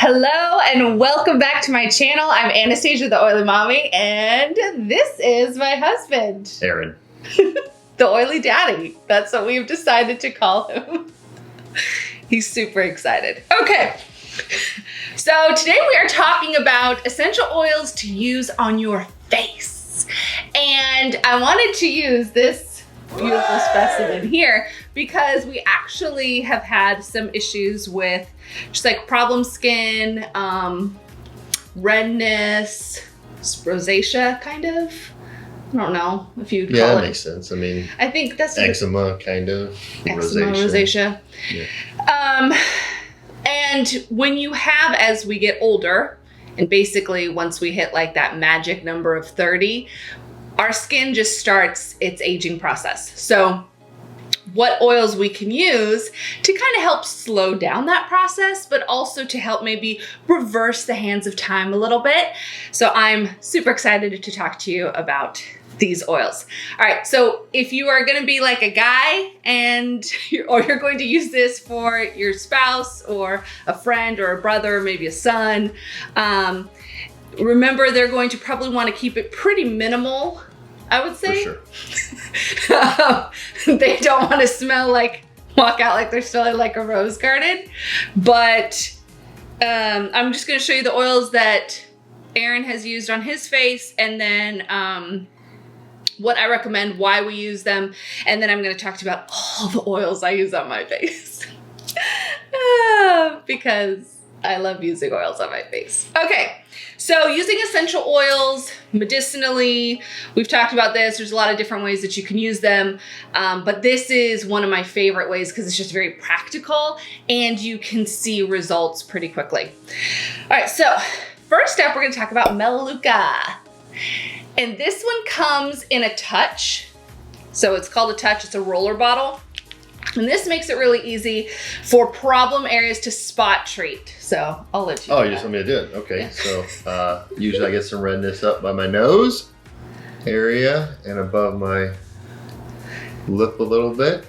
Hello and welcome back to my channel. I'm Anastasia, the Oily Mommy, and this is my husband, Aaron. the Oily Daddy. That's what we've decided to call him. He's super excited. Okay, so today we are talking about essential oils to use on your face. And I wanted to use this beautiful specimen here because we actually have had some issues with just like problem skin, redness, rosacea kind of. I don't know if you'd call it. Yeah, that makes sense. I mean, I think that's eczema kind of. Eczema, rosacea. Yeah. And when you have, as we get older, and basically once we hit like that magic number of 30, our skin just starts its aging process. So what oils we can use to kind of help slow down that process, but also to help maybe reverse the hands of time a little bit. So I'm super excited to talk to you about these oils. All right, so if you are gonna be like a guy and you're going to use this for your spouse or a friend or a brother, maybe a son, remember they're going to probably want to keep it pretty minimal, I would say. For sure. They don't want to smell like, walk out like they're smelling like a rose garden. But I'm just going to show you the oils that Aaron has used on his face, and then what I recommend, why we use them, and then I'm going to talk to you about all the oils I use on my face. Because I love using oils on my face. Okay, so using essential oils medicinally, we've talked about this. There's a lot of different ways that you can use them, but this is one of my favorite ways because it's just very practical and you can see results pretty quickly. All right, so first up, we're going to talk about Melaleuca. And this one comes in a touch. So it's called a touch, it's a roller bottle. And this makes it really easy for problem areas to spot treat. So I'll let you Oh, you just want me to do it? Okay, yeah. So usually I get some redness up by my nose area and above my lip a little bit.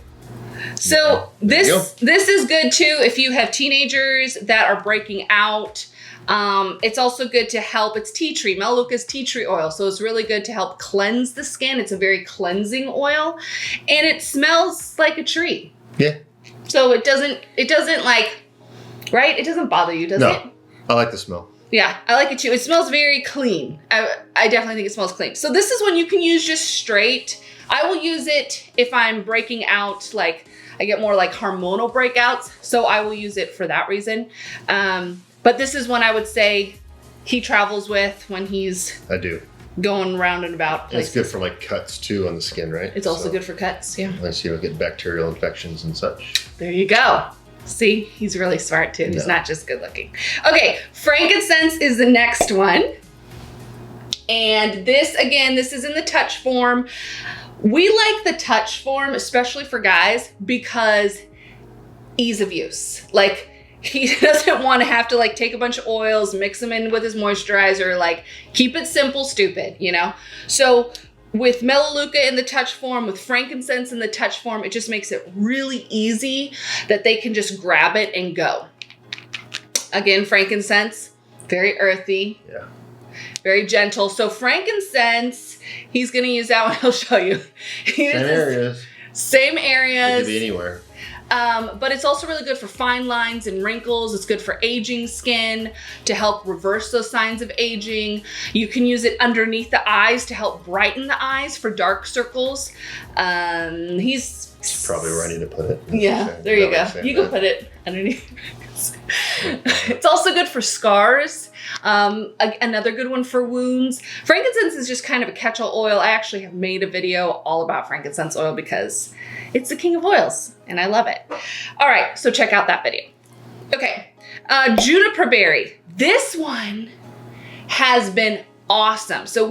So this is good too if you have teenagers that are breaking out. It's also good to help, it's tea tree, Melaleuca's tea tree oil. So it's really good to help cleanse the skin. It's a very cleansing oil and it smells like a tree. Yeah. So it doesn't like, right? It doesn't bother you, does it? No, I like the smell. Yeah, I like it too. It smells very clean. I definitely think it smells clean. So this is one you can use just straight. I will use it if I'm breaking out, like I get more like hormonal breakouts. So I will use it for that reason. But this is one I would say he travels with when he's going round and about places. It's good for like cuts too on the skin, right? It's also good for cuts, yeah. Unless you don't get bacterial infections and such. There you go. See, he's really smart too. He's not just good looking. Okay, frankincense is the next one. And this, again, this is in the touch form. We like the touch form, especially for guys, because ease of use. Like, he doesn't want to have to like take a bunch of oils, mix them in with his moisturizer, like keep it simple, stupid, you know? So with Melaleuca in the touch form, with frankincense in the touch form, it just makes it really easy that they can just grab it and go. Again, frankincense, very earthy, very gentle. So frankincense, he's going to use that one. I'll show you. Same areas. It could be anywhere. But it's also really good for fine lines and wrinkles. It's good for aging skin to help reverse those signs of aging. You can use it underneath the eyes to help brighten the eyes for dark circles. He's probably where I need to put it. Yeah, there you go. You can put it underneath. It's also good for scars. Another good one for wounds. Frankincense is just kind of a catch-all oil. I actually have made a video all about frankincense oil because it's the king of oils and I love it. All right, so check out that video. Okay, Juniper Berry. This one has been awesome. So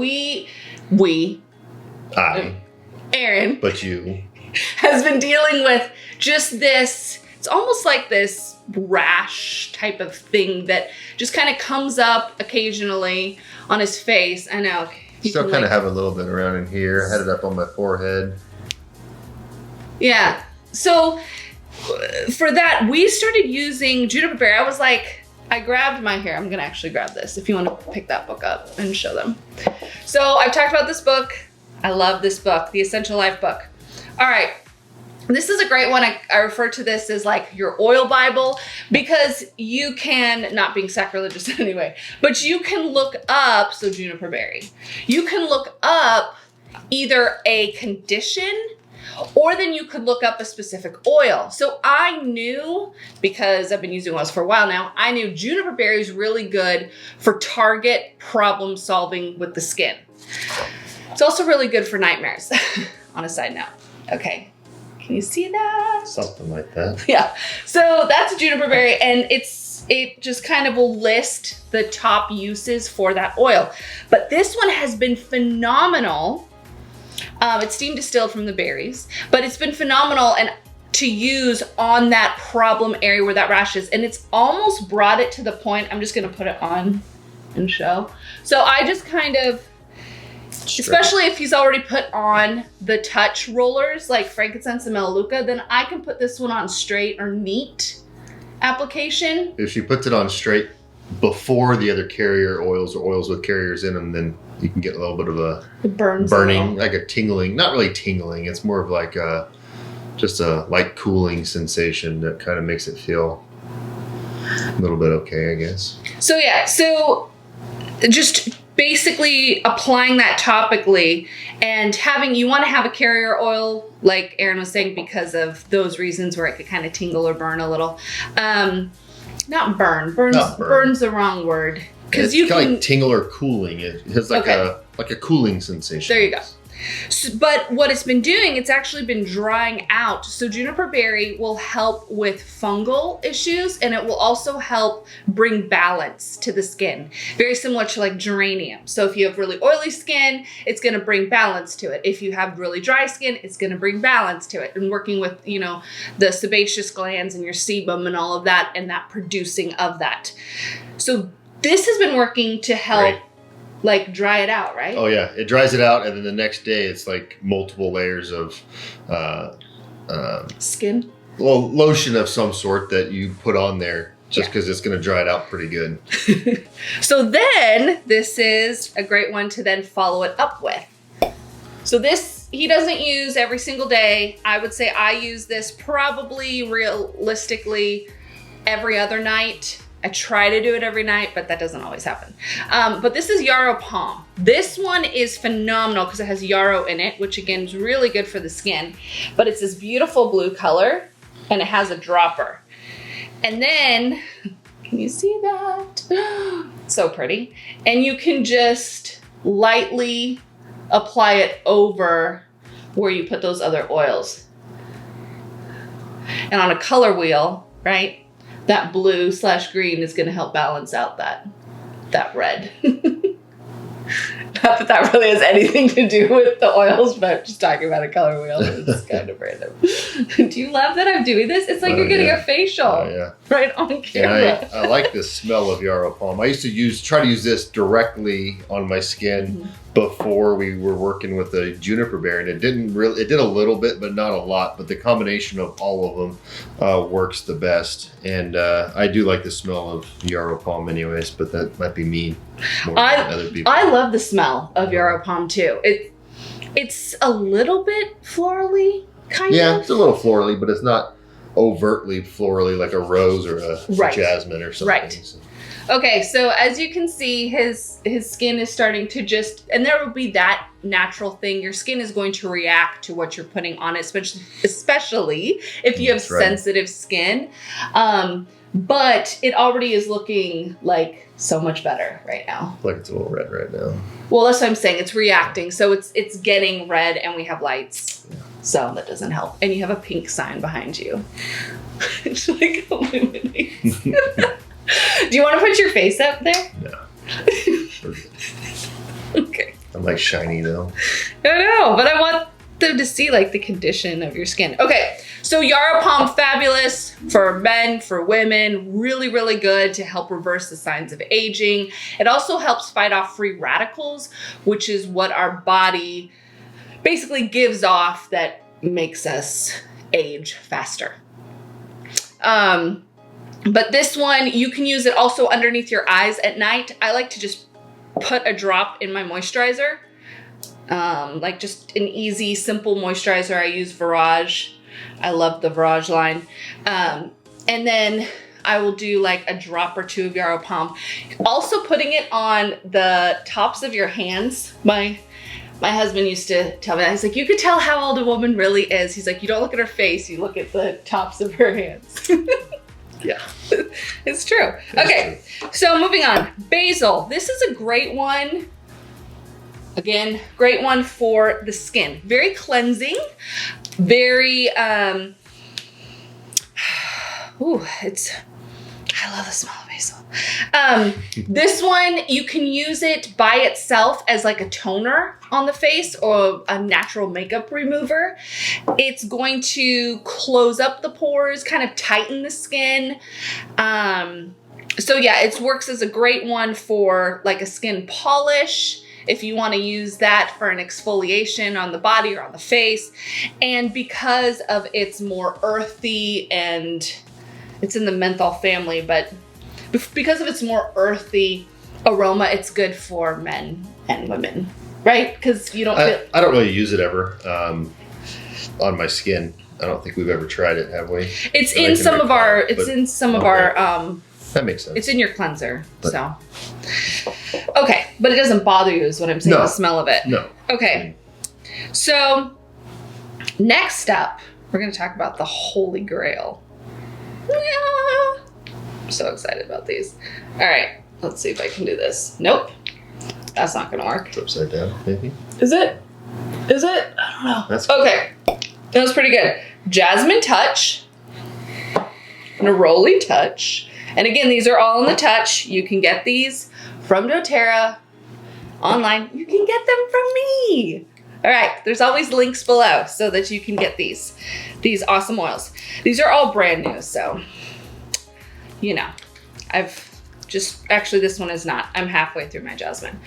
Aaron, but you, has been dealing with just this, it's almost like this rash type of thing that just kind of comes up occasionally on his face. I know. Still kind of have a little bit around in here. I had it up on my forehead. Yeah. So for that, we started using Juniper Berry. I was like, I grabbed my hair. I'm gonna actually grab this if you want to pick that book up and show them. So I've talked about this book. I love this book, the Essential Life book. All right, this is a great one. I refer to this as like your oil Bible because you can, not being sacrilegious anyway, but you can look up, so Juniper Berry, you can look up either a condition or then you could look up a specific oil. So I knew, because I've been using oils for a while now, I knew Juniper Berry is really good for target problem solving with the skin. It's also really good for nightmares, on a side note. Okay, can you see that? Something like that. Yeah, so that's Juniper Berry, and it just kind of will list the top uses for that oil. But this one has been phenomenal. It's steam distilled from the berries, but it's been phenomenal and to use on that problem area where that rash is. And it's almost brought it to the point, I'm just gonna put it on and show. So I just kind of, especially if he's already put on the touch rollers like Frankincense and Melaleuca, then I can put this one on straight or neat application. If she puts it on straight before the other carrier oils or oils with carriers in them, then you can get a little bit of it burns burning, like a tingling. Not really tingling. It's more of like just a light cooling sensation that kind of makes it feel a little bit okay, I guess. So yeah, so just basically applying that topically and you want to have a carrier oil, like Aaron was saying, because of those reasons where it could kind of tingle or burn a little. Not burn. Burn's the wrong word. Because you can like tingle or cooling. It has like a cooling sensation. There you go. So, but what it's been doing, it's actually been drying out. So Juniper Berry will help with fungal issues, and it will also help bring balance to the skin. Very similar to like geranium. So if you have really oily skin, it's going to bring balance to it. If you have really dry skin, it's going to bring balance to it. And working with, you know, the sebaceous glands and your sebum and all of that, and that producing of that. So this has been working to help like dry it out, right? Oh yeah, it dries it out, and then the next day it's like multiple layers of skin. Well, lotion of some sort that you put on there just because it's going to dry it out pretty good. So then this is a great one to then follow it up with. So this he doesn't use every single day. I would say I use this probably realistically every other night. I try to do it every night, but that doesn't always happen. But this is Yarrow Palm. This one is phenomenal because it has yarrow in it, which again is really good for the skin. But it's this beautiful blue color, and it has a dropper. And then, can you see that? So pretty. And you can just lightly apply it over where you put those other oils. And on a color wheel, right? That blue/green is going to help balance out that red. Not that that really has anything to do with the oils, but I'm just talking about a color wheel. It's kind of random. Do you love that I'm doing this? It's like you're getting a facial right on camera. Yeah, I like the smell of Yarrow Palm. I used to try to use this directly on my skin before we were working with the Juniper Berry, and it did a little bit, but not a lot. But the combination of all of them works the best. And I do like the smell of Yarrow Palm anyways, but that might be me more than other people. I love the smell of Yarrow Palm too. It's a little bit florally, kind of. Yeah, it's a little florally, but it's not overtly florally like a rose or a jasmine or something. Right. So. Okay, so as you can see, his skin is starting to and there will be that natural thing. Your skin is going to react to what you're putting on it, especially if you have sensitive skin. But it already is looking like so much better right now. Like it's a little red right now. Well, that's what I'm saying. It's reacting. So it's getting red, and we have lights. Yeah. So that doesn't help. And you have a pink sign behind you. It's like illuminates. Do you want to put your face up there? No. Okay. I'm like shiny though. I know, but I want them to see like the condition of your skin. Okay, so Yarrow Palm, fabulous for men, for women, really, really good to help reverse the signs of aging. It also helps fight off free radicals, which is what our body basically gives off that makes us age faster. But this one, you can use it also underneath your eyes at night. I like to just put a drop in my moisturizer. Like just an easy, simple moisturizer. I use Virage. I love the Virage line. And then I will do like a drop or two of Yarrow Palm. Also putting it on the tops of your hands. My husband used to tell me that. He's like, you could tell how old a woman really is. He's like, you don't look at her face, you look at the tops of her hands. Yeah. It's true. Okay, so moving on. Basil. This is a great one. Again, great one for the skin. Very cleansing. Very, I love the smell of basil. This one, you can use it by itself as like a toner on the face or a natural makeup remover. It's going to close up the pores, kind of tighten the skin. So yeah, it works as a great one for like a skin polish, if you want to use that for an exfoliation on the body or on the face. And because of its more earthy, and it's in the menthol family, but because of its more earthy aroma, it's good for men and women, right? Because you don't feel... I don't really use it ever on my skin. I don't think we've ever tried it, have we? It's in some of our... That makes sense. It's in your cleanser, so... Okay, but it doesn't bother you is what I'm saying, the smell of it. No. Okay, so next up, we're going to talk about the Holy Grail. I'm so excited about these. All right, let's see if I can do this. Nope, that's not going to work. It's upside down, maybe? Is it? Is it? I don't know. That's okay, that was pretty good. Jasmine Touch, Neroli Touch, and again, these are all in the Touch. You can get these from doTERRA online. You can get them from me. All right, there's always links below so that you can get these awesome oils. These are all brand new, so, you know, actually this one is not. I'm halfway through my jasmine.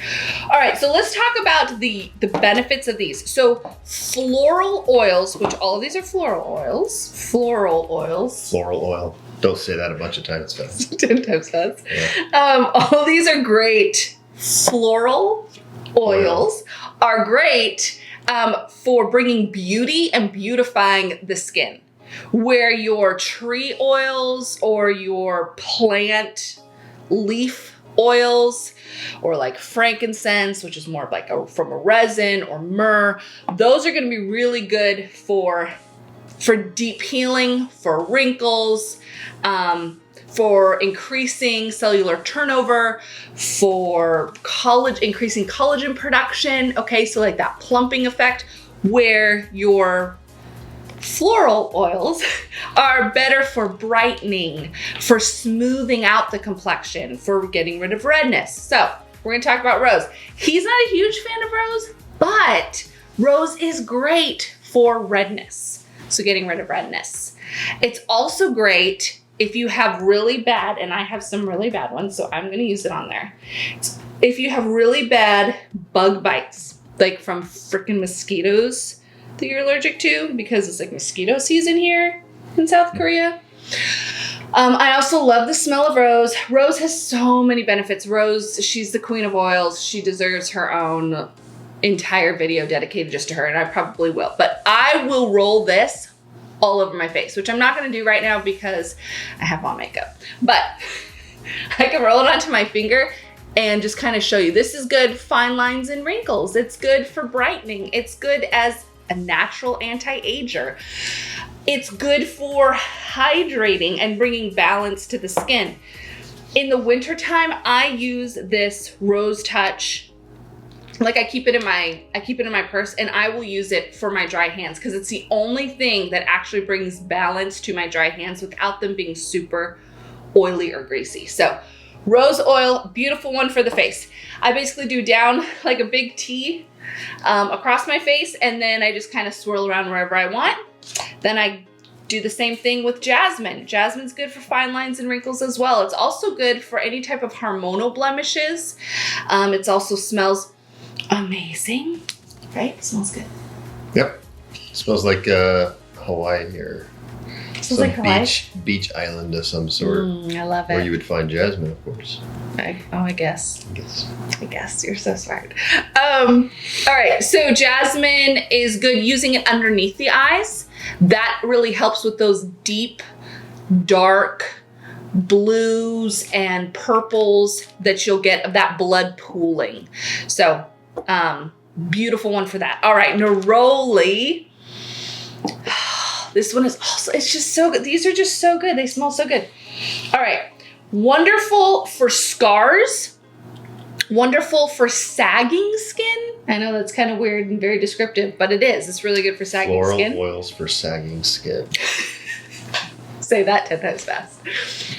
All right, so let's talk about the benefits of these. So floral oils, which all of these are floral oils. Floral oil. Don't say that a bunch of times fast. 10 times fast. Yeah. All these are great. Floral oils are great for bringing beauty and beautifying the skin. Where your tree oils or your plant leaf oils, or like frankincense, which is more of like from a resin, or myrrh, those are going to be really good for deep healing, for wrinkles, for increasing cellular turnover, for increasing collagen production. Okay, so like that plumping effect, where your floral oils are better for brightening, for smoothing out the complexion, for getting rid of redness. So we're gonna talk about rose. He's not a huge fan of rose, but rose is great for redness. So getting rid of redness. It's also great if you have really bad, and I have some really bad ones, so I'm gonna use it on there. If you have really bad bug bites, like from freaking mosquitoes that you're allergic to, because it's like mosquito season here in South Korea. I also love the smell of rose. Rose has so many benefits. Rose, she's the queen of oils. She deserves her own entire video dedicated just to her, and I probably will. But I will roll this all over my face, which I'm not going to do right now because I have on makeup. But I can roll it onto my finger and just kind of show you. This is good fine lines and wrinkles. It's good for brightening. It's good as a natural anti-ager. It's good for hydrating and bringing balance to the skin. In the wintertime, I use this Rose Touch. Like I keep it in my purse, and I will use it for my dry hands because it's the only thing that actually brings balance to my dry hands without them being super oily or greasy. So rose oil, beautiful one for the face. I basically do down like a big T across my face, and then I just kind of swirl around wherever I want. Then I do the same thing with jasmine. Jasmine's good for fine lines and wrinkles as well. It's also good for any type of hormonal blemishes. It also smells amazing, right? It smells good. Yep. It smells like Hawaiian or Smells like Hawaii? beach island of some sort. I love it. Where you would find jasmine, of course. I guess. I guess. You're so smart. All right. So jasmine is good using it underneath the eyes. That really helps with those deep, dark blues and purples that you'll get of that blood pooling. So, beautiful one for that. All right. Neroli. This one is also, it's just so good. These are just so good. They smell so good. All right. Wonderful for scars. Wonderful for sagging skin. I know that's kind of weird and very descriptive, but it is. It's really good for sagging skin. Floral oils for sagging skin. Say that 10 times fast.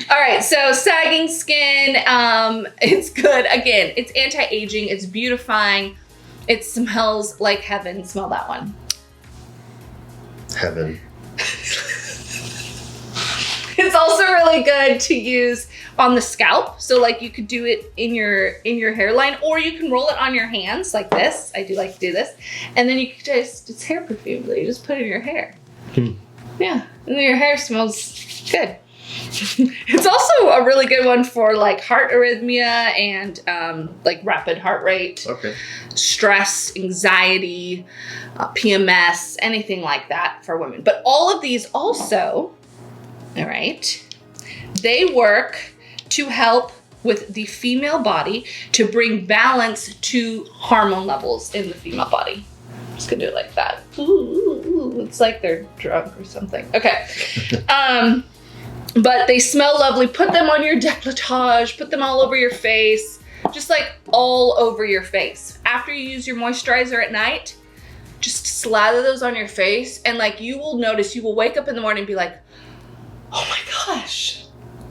All right, so sagging skin, it's good. Again, it's anti-aging, it's beautifying. It smells like heaven. Smell that one. Heaven. It's also really good to use on the scalp. So like you could do it in your hairline, or you can roll it on your hands like this. I do like to do this. And then you could it's hair perfume that you just put in your hair. Yeah, and then your hair smells good. It's also a really good one for like heart arrhythmia and like rapid heart rate, stress, anxiety, PMS, anything like that for women. But all of these also, all right, they work to help with the female body to bring balance to hormone levels in the female body. I'm just gonna do it like that. Ooh, it's like they're drunk or something. Okay. But they smell lovely. Put them on your décolletage, put them all over your face, just like all over your face. After you use your moisturizer at night, just slather those on your face, and like you will notice, you will wake up in the morning and be like, oh my gosh,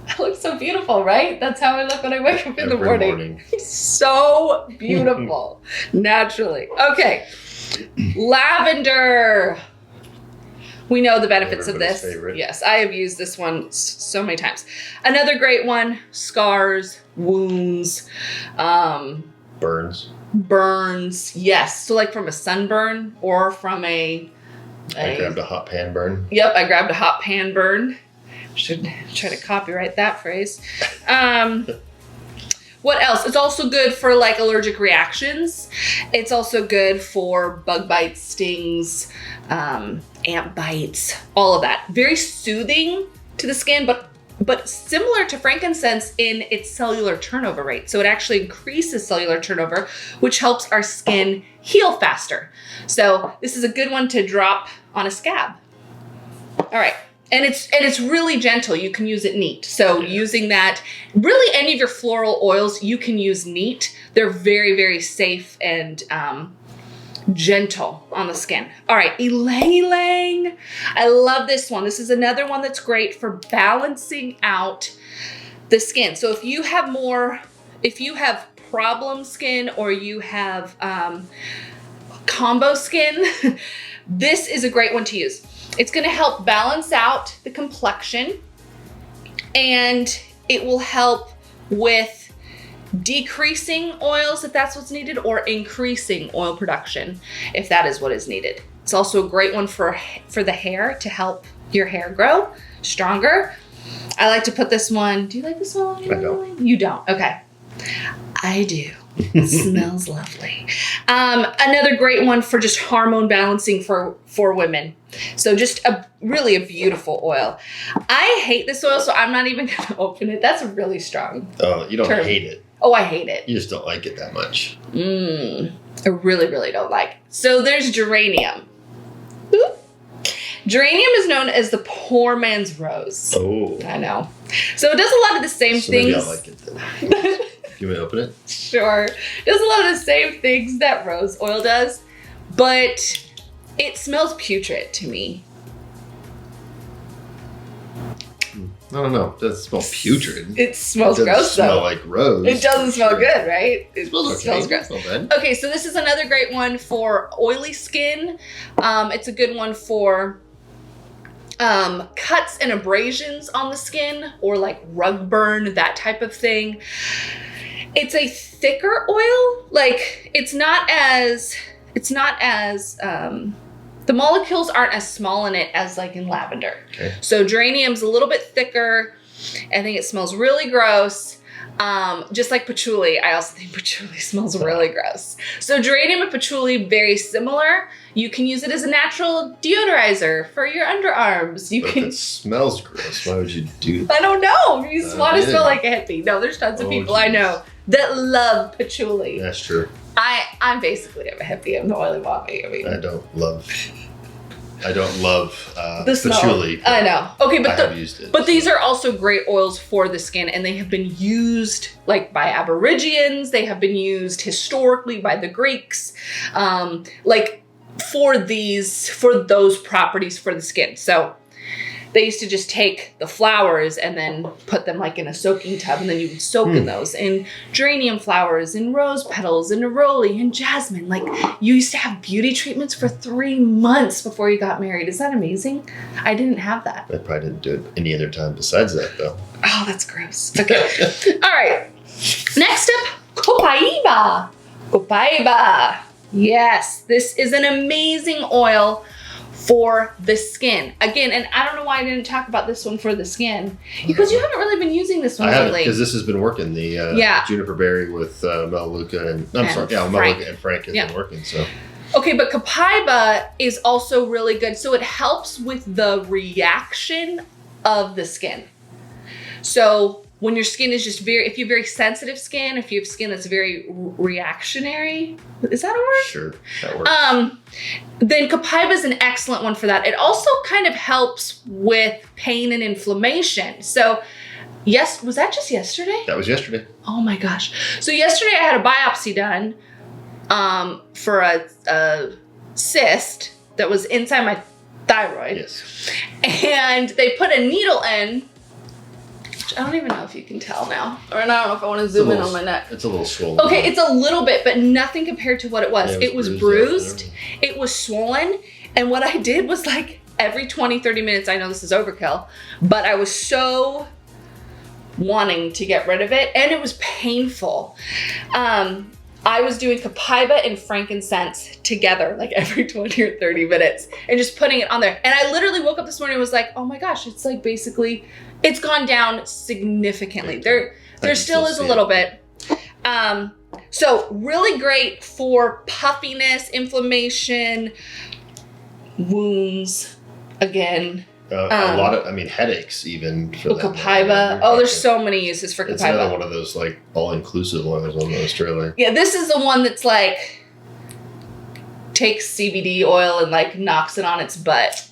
I look so beautiful, right? That's how I look when I wake up in the morning. So beautiful, naturally. Okay, lavender. We know the benefits of this. Favorite. Yes, I have used this one so many times. Another great one, scars, wounds, burns. Yes, so like from a sunburn or from I grabbed a hot pan burn. Yep, I grabbed a hot pan burn. Should try to copyright that phrase. What else? It's also good for like allergic reactions. It's also good for bug bites, stings, ant bites, all of that. Very soothing to the skin, but similar to frankincense in its cellular turnover rate. So it actually increases cellular turnover, which helps our skin heal faster. So this is a good one to drop on a scab. All right. And it's really gentle. You can use it neat. So using that, really any of your floral oils, you can use neat. They're very, very safe and gentle on the skin. All right, Ylang. I love this one. This is another one that's great for balancing out the skin. So if you have problem skin or you have combo skin, this is a great one to use. It's going to help balance out the complexion, and it will help with decreasing oils if that's what's needed, or increasing oil production if that is what is needed. It's also a great one for the hair, to help your hair grow stronger. I like to put this one. Do you like this one? I don't. You don't? Okay. I do. It smells lovely. Another great one for just hormone balancing for women. So just really a beautiful oil. I hate this oil, so I'm not even going to open it. That's really strong. Oh, you don't hate it. Oh, I hate it. You just don't like it that much. I really, really don't like it. So there's geranium. Ooh. Geranium is known as the poor man's rose. Oh. I know. So it does a lot of the same things. Maybe I like it then. You want me to open it? Sure. It does a lot of the same things that rose oil does, but it smells putrid to me. I don't know. It doesn't smell putrid. It smells gross, though. It doesn't smell like rose. It doesn't smell good, right? It smells gross. Okay, so this is another great one for oily skin. It's a good one for cuts and abrasions on the skin, or like rug burn, that type of thing. It's a thicker oil. Like it's not as The molecules aren't as small in it as like in lavender. Okay. So geranium's a little bit thicker. I think it smells really gross. Just like patchouli, I also think patchouli smells really gross. So geranium and patchouli, very similar. You can use it as a natural deodorizer for your underarms. But if it smells gross, why would you do that? I don't know. You just want to smell like a hippie. No, there's tons of people I know that love patchouli. That's true. I'm basically a hippie. I'm the oily mommy. I mean, I don't love the smell. patchouli. I know. Okay, but I have used it. But these are also great oils for the skin, and they have been used like by Aborigines. They have been used historically by the Greeks, like for those properties for the skin. So they used to just take the flowers and then put them like in a soaking tub, and then you would soak in those, in geranium flowers, and rose petals, and neroli, and jasmine. Like, you used to have beauty treatments for 3 months before you got married. Is that amazing? I didn't have that. I probably didn't do it any other time besides that, though. Oh, that's gross. Okay. All right. Next up, Copaiba. Copaiba. Yes, this is an amazing oil for the skin. Again, and I don't know why I didn't talk about this one for the skin, because you haven't really been using this one lately. Because this has been working. The Juniper Berry with Melaleuca and Melaleuca and Frank has been working. So okay, but Copaiba is also really good. So it helps with the reaction of the skin. So when your skin is just if you have very sensitive skin, if you have skin that's very reactionary, is that a word? Sure, that works. Then Copaiba is an excellent one for that. It also kind of helps with pain and inflammation. So yes, was that just yesterday? That was yesterday. Oh my gosh. So yesterday I had a biopsy done for a cyst that was inside my thyroid. Yes. And they put a needle in. I don't even know if you can tell now. Or I don't know if I want to zoom in on my neck. It's a little swollen. Okay, it's a little bit, but nothing compared to what it was. Yeah, it was bruised. It was swollen. And what I did was like every 20, 30 minutes, I know this is overkill, but I was so wanting to get rid of it. And it was painful. I was doing Copaiba and Frankincense together like every 20 or 30 minutes and just putting it on there. And I literally woke up this morning and was like, oh my gosh, it's like basically, it's gone down significantly. There still is a little bit. So really great for puffiness, inflammation, wounds, again. A lot of, headaches even. For that Copaiba. Oh, there's so many uses for Copaiba. It's another one of those like all-inclusive ones on the Australia. Yeah, this is the one that's like takes CBD oil and like knocks it on its butt.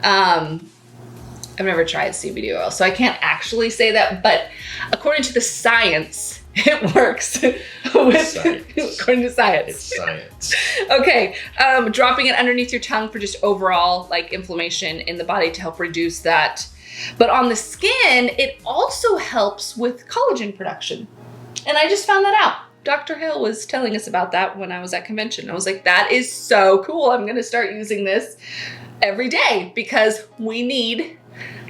I've never tried CBD oil, so I can't actually say that, but according to the science, it works. According to science. It's science. Okay, dropping it underneath your tongue for just overall like inflammation in the body to help reduce that. But on the skin, it also helps with collagen production. And I just found that out. Dr. Hill was telling us about that when I was at convention. I was like, that is so cool. I'm gonna start using this every day because we need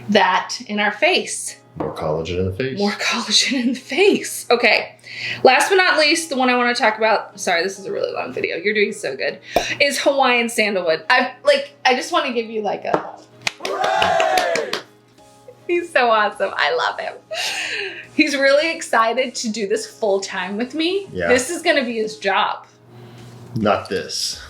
that in our face. More collagen in the face. More collagen in the face. Okay. Last but not least, the one I want to talk about, sorry, this is a really long video. You're doing so good, is Hawaiian Sandalwood. I just want to give you like a... Hooray! He's so awesome. I love him. He's really excited to do this full time with me. Yeah. This is going to be his job. Not this.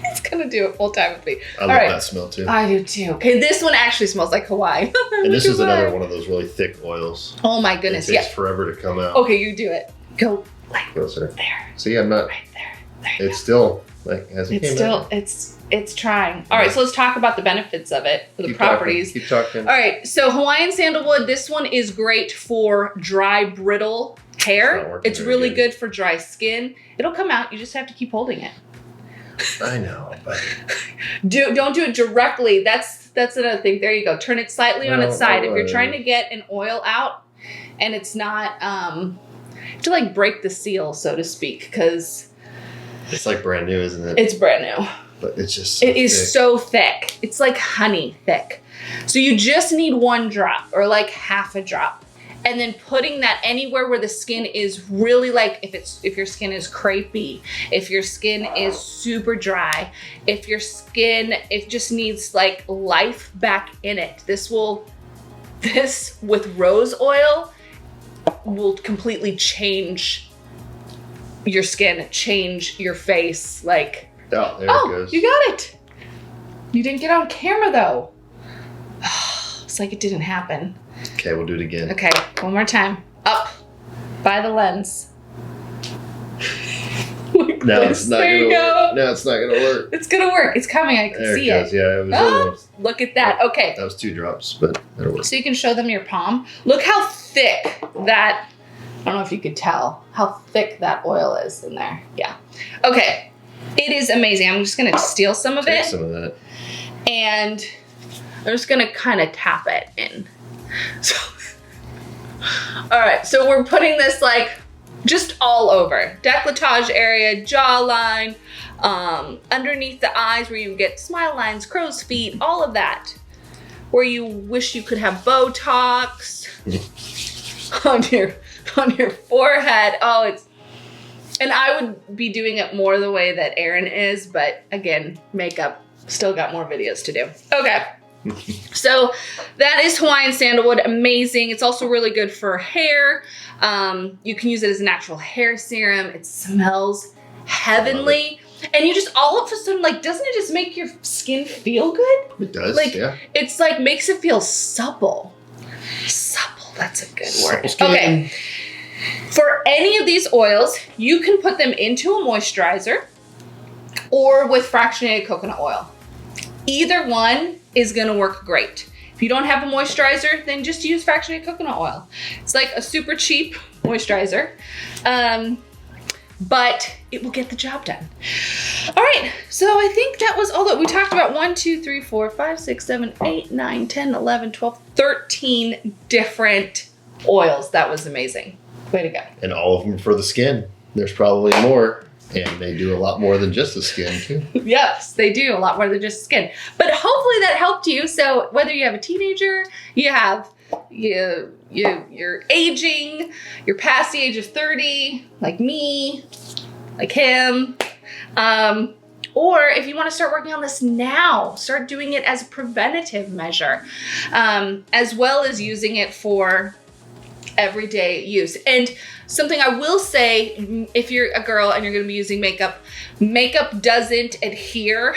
He's gonna do it full time with me. I love that smell too. I do too. Okay, this one actually smells like Hawaii. And this is another one of those really thick oils. Oh my goodness, it takes forever to come out. Okay, you do it. Go like closer. There. See, I'm not. Right there. It's still like hasn't came out. It's trying. All right, so let's talk about the benefits of it, the properties. Keep talking. All right, so Hawaiian Sandalwood. This one is great for dry, brittle hair. It's really good for dry skin. It'll come out. You just have to keep holding it. I know, but don't do it directly. That's another thing. There you go. Turn it slightly on its side. If you're trying to get an oil out and it's not, you have to like break the seal, so to speak, because it's like brand new, isn't it? It's brand new. But it's just so it is so thick. It's like honey thick. So you just need 1 drop or like half a drop. and then putting that anywhere where the skin is really like, if your skin is crepey, if your skin is super dry, if your skin, it just needs like life back in it. This with rose oil will completely change your skin, change your face. Like, oh, there it goes. You got it. You didn't get on camera though. It's like it didn't happen. Okay, we'll do it again. Okay, one more time. Up by the lens. Like Now this. it's not There gonna you go. work. Now it's not gonna work. It's gonna work. It's coming. I can There see it goes. it. Yeah, it was almost. Look at that. Okay. That was 2 drops, but that'll work. So you can show them your palm. Look how thick that, I don't know if you could tell how thick that oil is in there. Yeah. Okay. It is amazing. I'm just gonna steal some of Take it. some of that. And I'm just gonna kind of tap it in. So, all right, so we're putting this like just all over. Décolletage area, jawline, underneath the eyes where you get smile lines, crow's feet, all of that. Where you wish you could have Botox on your forehead. Oh, and I would be doing it more the way that Erin is, but again, makeup, still got more videos to do. Okay. So that is Hawaiian Sandalwood, amazing. It's also really good for hair. You can use it as a natural hair serum. It smells heavenly. And you just all of a sudden, like, doesn't it just make your skin feel good? It does, like, yeah. It's like makes it feel supple. Supple, that's a good word. Supple skin. Okay. For any of these oils, you can put them into a moisturizer or with fractionated coconut oil. Either one is gonna work great. If you don't have a moisturizer, then just use fractionated coconut oil. It's like a super cheap moisturizer, but it will get the job done. All right, so I think that was all that we talked about. 1, 2, 3, 4, 5, 6, 7, 8, 9, 10, 11, 12, 13 different oils. That was amazing. Way to go. And all of them for the skin. There's probably more. And they do a lot more than just the skin, too. Yes, they do a lot more than just skin. But hopefully that helped you. So whether you have a teenager, you're aging, you're past the age of 30, like me, like him, or if you want to start working on this now, start doing it as a preventative measure, as well as using it for everyday use. And something I will say, if you're a girl and you're going to be using makeup, makeup doesn't adhere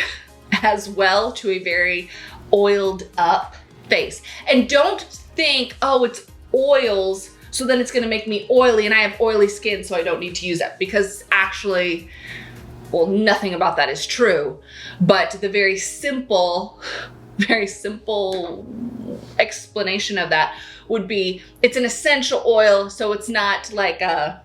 as well to a very oiled up face. And don't think, oh, it's oils, so then it's going to make me oily and I have oily skin, so I don't need to use it. Because actually, well, nothing about that is true. But the very simple explanation of that would be, it's an essential oil, so it's not like a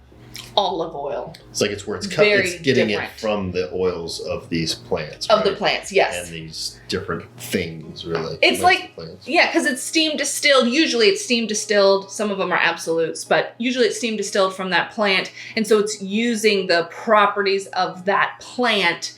olive oil. It's like it's where it's Very getting different. it from the oils of these plants. Of the right? plants, yes. And these different things, really. It's that makes like, the plants. yeah, because it's steam distilled. Usually it's steam distilled. Some of them are absolutes, but usually it's steam distilled from that plant. And so it's using the properties of that plant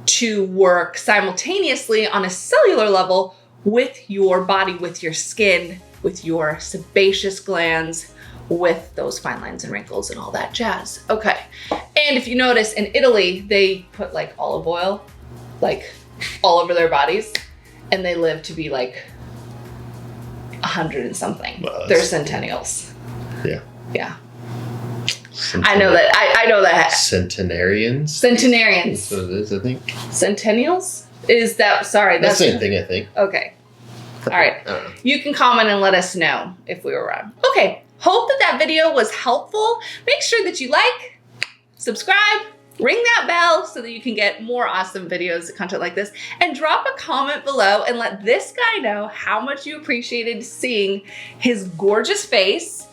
to work simultaneously on a cellular level with your body, with your skin, with your sebaceous glands, with those fine lines and wrinkles and all that jazz. Okay. And if you notice, in Italy, they put like olive oil, like all over their bodies, and they live to be like 100 and something. Well, They're centennials. Yeah. Yeah. I know that. I know that. Centenarians? Centenarians. That's what it is, I think. Centennials? Is that, sorry. That's the same thing, I think. Okay. All right. I don't know. You can comment and let us know if we were wrong. Okay. Hope that video was helpful. Make sure that you like, subscribe, ring that bell so that you can get more awesome videos, content like this, and drop a comment below and let this guy know how much you appreciated seeing his gorgeous face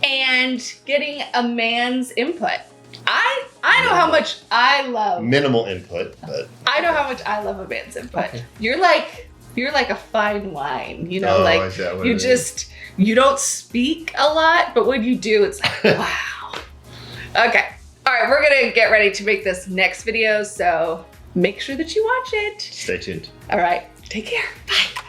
and getting a man's input. I know how much I love. Minimal input, but. I know how much I love a man's input. Okay. You're like a fine wine, you know, Oh, like is that what you it just, you don't speak a lot, but when you do, it's like, wow. Okay. All right. We're going to get ready to make this next video. So make sure that you watch it. Stay tuned. All right. Take care. Bye.